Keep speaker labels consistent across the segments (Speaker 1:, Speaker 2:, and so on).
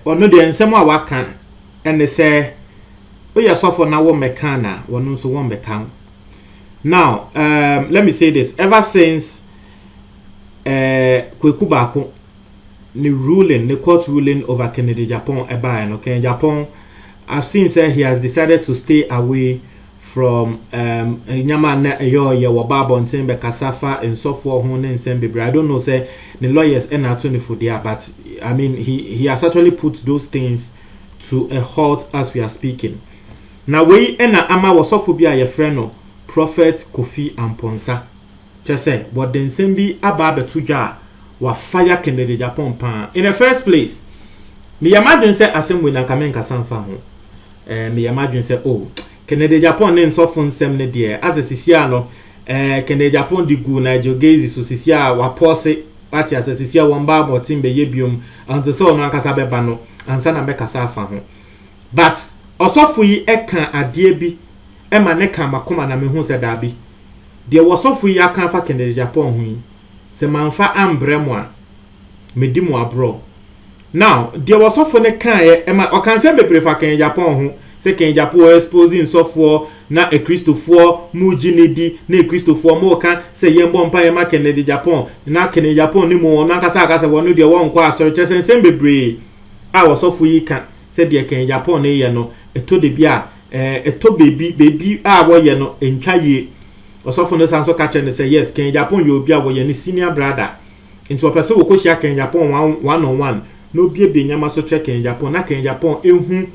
Speaker 1: Ono de nsem a waka ene say we are suffer na wo meka na wono nso wo meka. Now let me say this, ever since Kweku Baako the court ruling over Kennedy Agyapong eba no Kennedy Agyapong, I've seen say he has decided to stay away from nyama na eyo ye wo babo nten be kasafa ensofo ho ne nsem bebre. I don't know say the lawyers and attorney for there, but I mean he has actually put those things to a halt as we are speaking. Now we ena ama wasofo bi a ye friend no Prophet Kofi Amponsa just say but the nsem bi aba betuja wa fire Kennedy Agyapong pan. In the first place, me imagine say asem we na kamen kasanfa ho. Me imagine say oh Kennedy Agyapong ne nsofo nsem ne de as a sisia no Kennedy Agyapong di gu na jogezi so sisia wa pose party as a sisia won ba botin be yebiom anto so no akasa beba no ansa na be kasa afa ho. But osofo yi eka ade bi e ma ne ka makoma na me hu se da bi de osofo yi aka fa Kennedy Agyapong hu se manfa ambremo a medi mu abro. Now de osofo ne kan ye e ma o kan se be prefer Kennedy Agyapong hu se Kennedy Agyapong exposing sofo na e Christopher mujinedi na e Christopher mo kan se yembo mpa ye ma Kennedy Agyapong na Kennedy Agyapong ni mo na kasa wono de won kwa asori chesen bebre a osofo yi kan se de Kennedy Agyapong ne ye no eto de bia eto baby a wo ye no entwaye osofo no sanso ka ne say yes Kennedy Agyapong yo bia wo ye ni senior brother into opese wo ko hia Kennedy Agyapong one on one no bia be nyama so check Kennedy Agyapong na Kennedy Agyapong ehu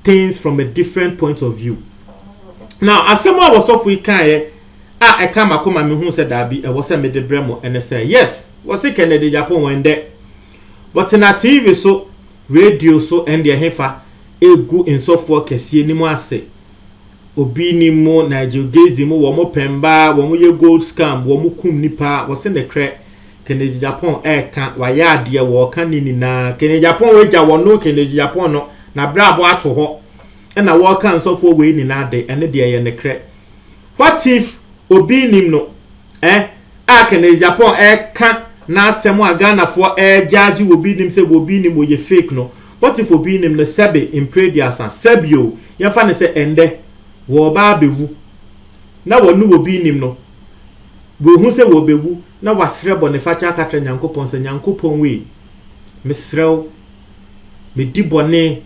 Speaker 1: things from a different point of view. Now asema was of we kan e ka makoma me hu se da bi e wo se me de bremo ene say yes was se Kennedy Agyapong when there but na TV so radio so and the hefa egu insofo kese ni mu ase obi ni mo na jogezi mo wo mo pemba wo mo ye gold scam wo mo kum nipa wo se ne kre Kennedy Agyapong ka wa ya ade wo kan ni na Kennedy Agyapong we ja wo no Kennedy Agyapong no na brabo ato ho na wo kan sofo we ni na de ene de ye ne kre. What if obi nim no a Kennedy Agyapong ka na asemo agana fo judge obi nim se obi nim wo ye fake no. What if obi nim no sebe in predias and sebio ye fa ne se ende wo ba bewu na wo nu obi nim no wo hu se wo bewu na wasre bone fa cha katra Nyankopon se Nyankopon we mesrew me di bone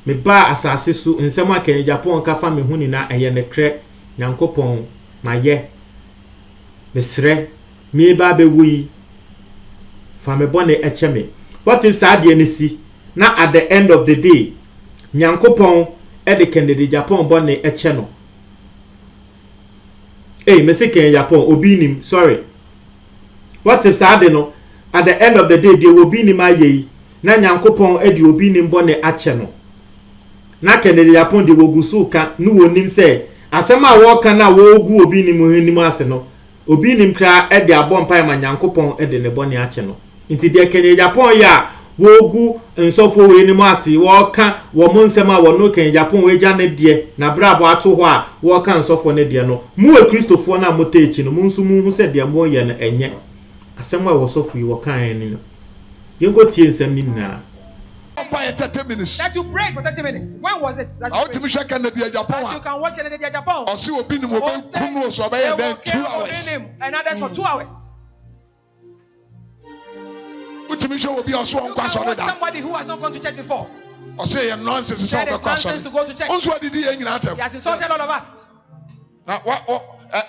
Speaker 1: me ba asase su nsem a Kennedy Agyapong ka fa me hu ni na eye ne kre Nyankopon ma ye mesre me ba bewu yi fa me bone eche me. What if sa de ne si na at the end of the day Nyankopon de Kennedy Agyapong bone eche no me say Kennedy Agyapong obi nim sorry. What if sa de no at the end of the day de obi nim aye na Nyankopon de obi nim bone ache no na Kennedy Agyapong de wogusu ka no wonim say asema wo ka na wo ogu obi nim ase no obi nim kra de abompa ma Nyankopon de ne bone ache no nti de Kennedy Agyapong ya wogu nsofo we nim ase wo ka wo monsema wo no Kennedy Agyapong we ja ne de na brabo ato ho a wo ka nsofo ne de no mu e Christopher na motechi no mu nso mu hu se de mo ye no enye asema wo sofo yi wo kan ni no yengo tie nsem ni na
Speaker 2: 30 minutes.
Speaker 3: That you prayed for 30 minutes. When was it? That
Speaker 2: you prayed?
Speaker 3: That you can watch Kennedy Agyapong.
Speaker 2: Or see obi mo kumu so be then 2 hours.
Speaker 3: And others for 2 hours. Somebody who has not gone to church before.
Speaker 2: Or say nonsense is
Speaker 3: all nonsense to go to church.
Speaker 2: Also, did he
Speaker 3: has insulted all of us.
Speaker 2: Now, what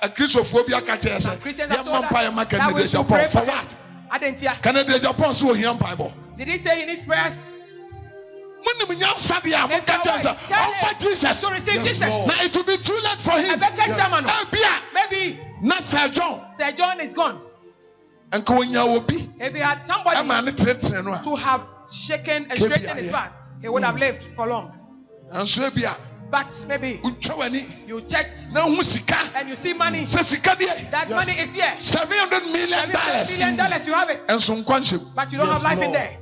Speaker 2: a Christophobia catches a Christian Kennedy Agyapong for what? Kennedy Agyapong so here Bible.
Speaker 3: Did he say in his prayers?
Speaker 2: Jesus.
Speaker 3: To receive Jesus.
Speaker 2: Now it will be too late for him.
Speaker 3: Maybe.
Speaker 2: Not Sir John.
Speaker 3: Sir John is gone.
Speaker 2: And
Speaker 3: if he had somebody to have shaken and straightened his back, he would have lived for long. But maybe you checked and you see money. That money is here.
Speaker 2: $700 million.
Speaker 3: $700 million, you have it. But you don't have life in there.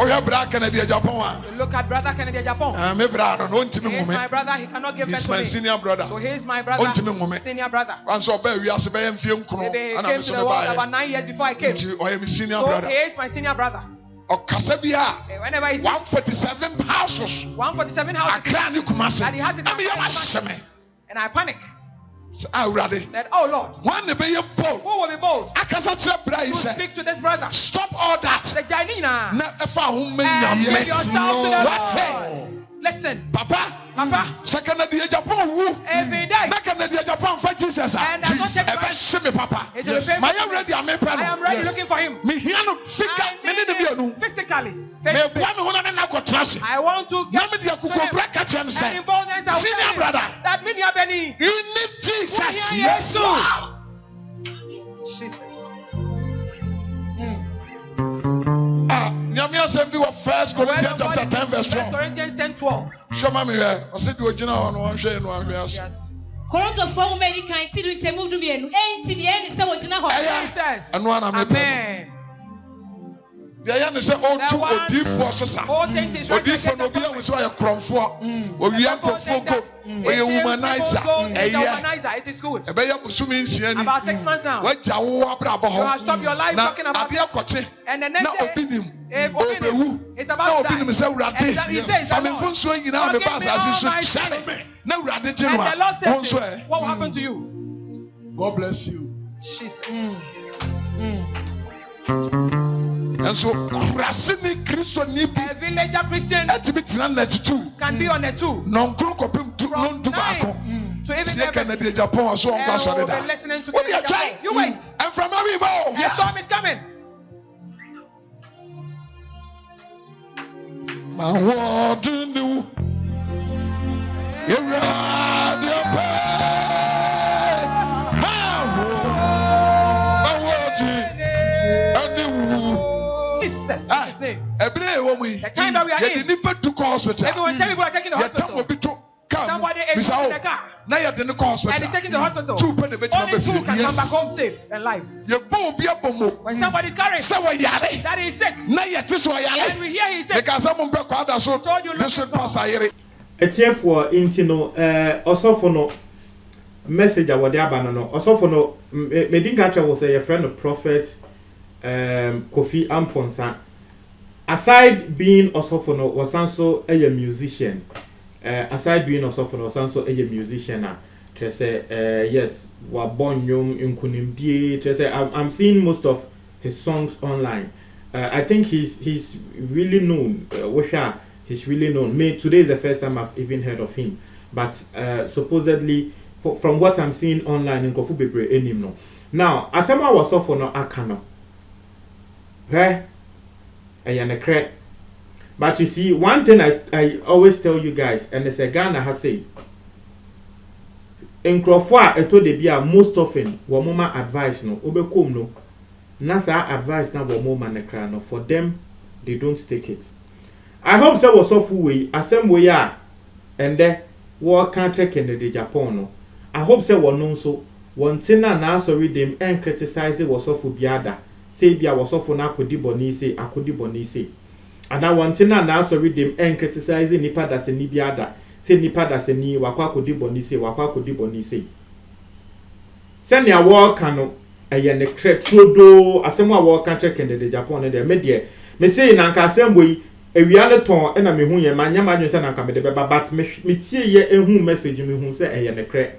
Speaker 2: Oh, your brother Kennedy Japan.
Speaker 3: Look at brother Kennedy Japan.
Speaker 2: My brother, don't
Speaker 3: he is my brother. He cannot give birth to me.
Speaker 2: He's my senior brother.
Speaker 3: So he is my brother. Senior brother.
Speaker 2: And so we are saying,
Speaker 3: Maybe he came to the world about 9 years before I came. So he is my senior brother. Whenever he's
Speaker 2: 147 houses.
Speaker 3: 147 houses. And he has it. And I panic. Said, oh Lord, who will be bold to speak to this brother?
Speaker 2: Stop all that.
Speaker 3: And give yourself to the Lord. Listen, Papa.
Speaker 2: Second day Japan
Speaker 3: every day.
Speaker 2: Japan for Jesus.
Speaker 3: And I don't take
Speaker 2: Papa.
Speaker 3: Yes. I am ready looking for him. Physically. I want to get to him. And in boldness I will
Speaker 2: senior brother.
Speaker 3: That means you are Benny.
Speaker 2: You need Jesus.
Speaker 3: Yes. Jesus.
Speaker 2: First Corinthians chapter 10 verse 12.
Speaker 3: Corinthians 10:12.
Speaker 2: Show me here. I said you original one share no one.
Speaker 3: Yes.
Speaker 4: Korinto for me kan ti du chemu du mienu. Enti de eni se wojina ho.
Speaker 3: Jesus.
Speaker 2: Amen. They are say all two odifo sesa. Odifo no bia we say kromfo. Owia kromfo go. We humanizer.
Speaker 3: It is good.
Speaker 2: About 6
Speaker 3: months now.
Speaker 2: What jawo abrabo ho.
Speaker 3: You stop your life talking about it. And the next day, it's about to die. And he says, and the Lord says, what will happen to you?
Speaker 2: God bless you. And so, a
Speaker 3: villager Christian can be on a two. From 9 to even
Speaker 2: Japan, so
Speaker 3: listening to Japan. You wait.
Speaker 2: And from everywhere.
Speaker 3: The storm is coming.
Speaker 2: My word in you.
Speaker 3: The time that we are in, everyone tell people are taking the hospital. Somebody is in the car. And he's taking the hospital. Only 2 can come back home safe and live. When somebody's carrying, that is sick. And we hear he's sick. Told you
Speaker 1: this should for intino also for no message I would no also for no Medinka was a friend of Prophet Kofi Amponsa. Aside being Osofono was also a musician. Aside being Osofono was also a musician. Yes, wa born young in Kunimdi. I'm seeing most of his songs online. I think he's really known. He's really known. Today is the first time I've even heard of him. But supposedly, from what I'm seeing online in Kofu Bebre Enimno. Now, Asama was Osofono Akano. But you see, one thing I always tell you guys, and it's a Ghana has said, in Crawford, I told the most often, Wamoma advice no, Obekum no, Nasa advice now Wamoma no, for them, they don't take it. I hope so was so full way, as some way are, and there, war can't take in the Japan no. I hope so one no so, one thing and answer them and criticize it was so for biada. Say bia was off na akodi boni say and I want to now sorry them and criticizing nipa da se ni biada say nipa da se ni wakwa akodi boni say send your work no eye ne trodo asemo a work can check in the Japan there me there me say na nka asem boy ewia ne ton e na me hu ye ma nyama dwen say na nka me de beba but me tie ye ehu message me hu say eye ne kre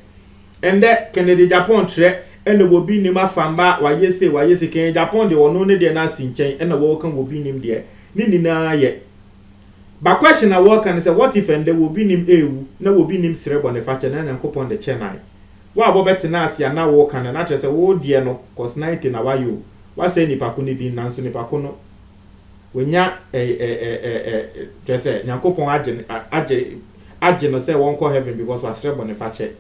Speaker 1: and the Kennedy Japan tre and the will be nima famba why you say can Japan they will no need their nursing chain and the welcome will be named there. Nini na ye. But question I work and say what if and there will be named Ewu, no will be named Cerebon the fashion and cope on the chennai. Why better nasi and now walk and not just oh dear no, cause 19 hour you. What say ni pakuni din nansu ni pakuno? When ya just say Yankopon agent no say won't call heaven because was Cerebon the fashion.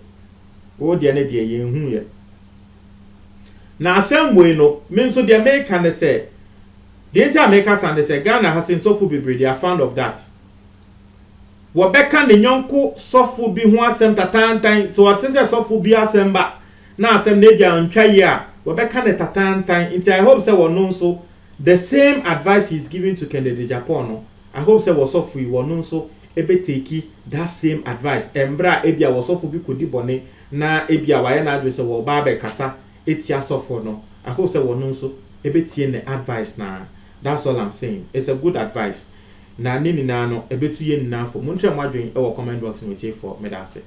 Speaker 1: Oh dear ne dear ye. Now, same way, no, means so the American say, the Americans and they say Ghana has seen so be they are fond of that. What beckon the yonko sofu be one sem tatan so what is a sofu be a semba now some nebia and chaya, what beckon the tatan time into I hope so or no so the same advice he's giving to Kennedy Japan no I hope say was off we won so ebe take that same advice embra ebia was off bi kodi bone na ebia waye na adwe say wo ba be kasa etia sofo no I hope say won so ebe tie ne advice na. That's all I'm saying. It's a good advice. Na ni na no ebe tu ye na for. Mo ntwe mo adwen e wo comment box me tie for me da say.